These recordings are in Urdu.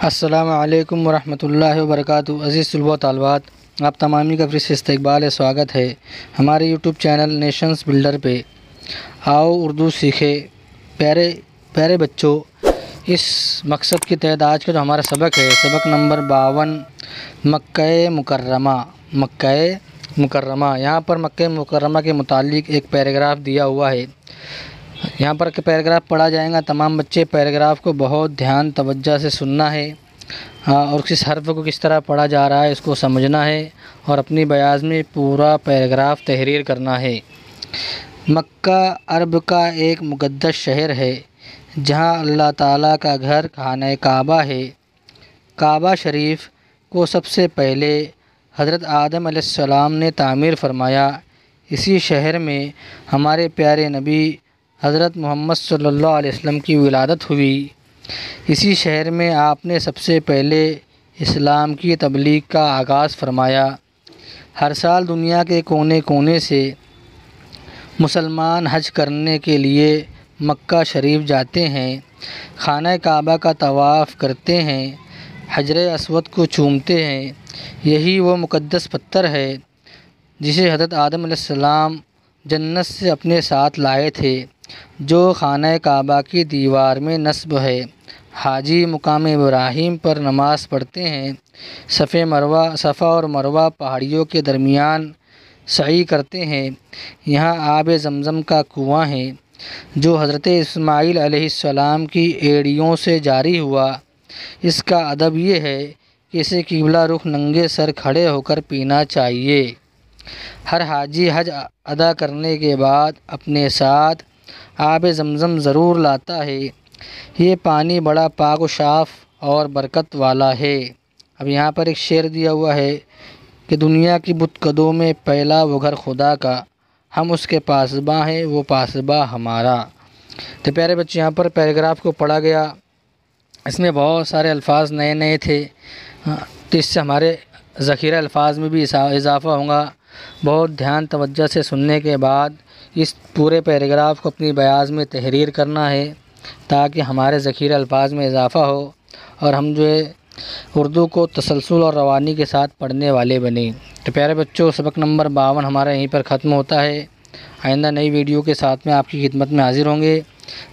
السلام علیکم ورحمۃ اللہ وبرکاتہ۔ عزیز طلباء و طالبات، آپ تمامی کا پھر سے استقبال سواگت ہے ہمارے یوٹیوب چینل نیشنز بلڈر پہ۔ آؤ اردو سیکھے پیارے بچوں، اس مقصد کے تحت آج کا جو ہمارا سبق ہے، سبق نمبر 52، مکہ مکرمہ۔ یہاں پر مکہ مکرمہ کے متعلق ایک پیراگراف دیا ہوا ہے۔ یہاں پر پیراگراف پڑھا جائے گا، تمام بچے پیراگراف کو بہت دھیان توجہ سے سننا ہے اور کس حرف کو کس طرح پڑھا جا رہا ہے اس کو سمجھنا ہے اور اپنی بیاض میں پورا پیراگراف تحریر کرنا ہے۔ مکہ عرب کا ایک مقدس شہر ہے جہاں اللہ تعالیٰ کا گھر خانہ کعبہ ہے۔ کعبہ شریف کو سب سے پہلے حضرت آدم علیہ السلام نے تعمیر فرمایا۔ اسی شہر میں ہمارے پیارے نبی حضرت محمد صلی اللہ علیہ وسلم کی ولادت ہوئی۔ اسی شہر میں آپ نے سب سے پہلے اسلام کی تبلیغ کا آغاز فرمایا۔ ہر سال دنیا کے کونے کونے سے مسلمان حج کرنے کے لیے مکہ شریف جاتے ہیں، خانہ کعبہ کا طواف کرتے ہیں، حجر اسود کو چومتے ہیں۔ یہی وہ مقدس پتھر ہے جسے حضرت آدم علیہ السلام جنت سے اپنے ساتھ لائے تھے، جو خانہ کعبہ کی دیوار میں نصب ہے۔ حاجی مقام ابراہیم پر نماز پڑھتے ہیں، صفا اور مروہ پہاڑیوں کے درمیان سعی کرتے ہیں۔ یہاں آب زمزم کا کنواں ہے جو حضرت اسماعیل علیہ السلام کی ایڑیوں سے جاری ہوا۔ اس کا ادب یہ ہے کہ اسے قبلہ رخ ننگے سر کھڑے ہو کر پینا چاہیے۔ ہر حاجی حج ادا کرنے کے بعد اپنے ساتھ آب زمزم ضرور لاتا ہے۔ یہ پانی بڑا پاک و صاف اور برکت والا ہے۔ اب یہاں پر ایک شعر دیا ہوا ہے کہ دنیا کی بت قدوں میں پہلا وہ گھر خدا کا، ہم اس کے پاسباں ہیں وہ پاسباں ہمارا۔ تو پیارے بچے، یہاں پر پیراگراف کو پڑھا گیا، اس میں بہت سارے الفاظ نئے تھے، تو اس سے ہمارے ذخیرہ الفاظ میں بھی اضافہ ہوگا۔ بہت دھیان توجہ سے سننے کے بعد اس پورے پیراگراف کو اپنی بیاض میں تحریر کرنا ہے تاکہ ہمارے ذخیرہ الفاظ میں اضافہ ہو اور ہم جو ہے اردو کو تسلسل اور روانی کے ساتھ پڑھنے والے بنیں۔ تو پیارے بچوں، سبق نمبر 52 ہمارا یہیں پر ختم ہوتا ہے۔ آئندہ نئی ویڈیو کے ساتھ میں آپ کی خدمت میں حاضر ہوں گے۔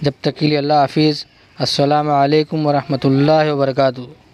جب تک کے لیے اللہ حافظ۔ السلام علیکم ورحمۃ اللہ وبرکاتہ۔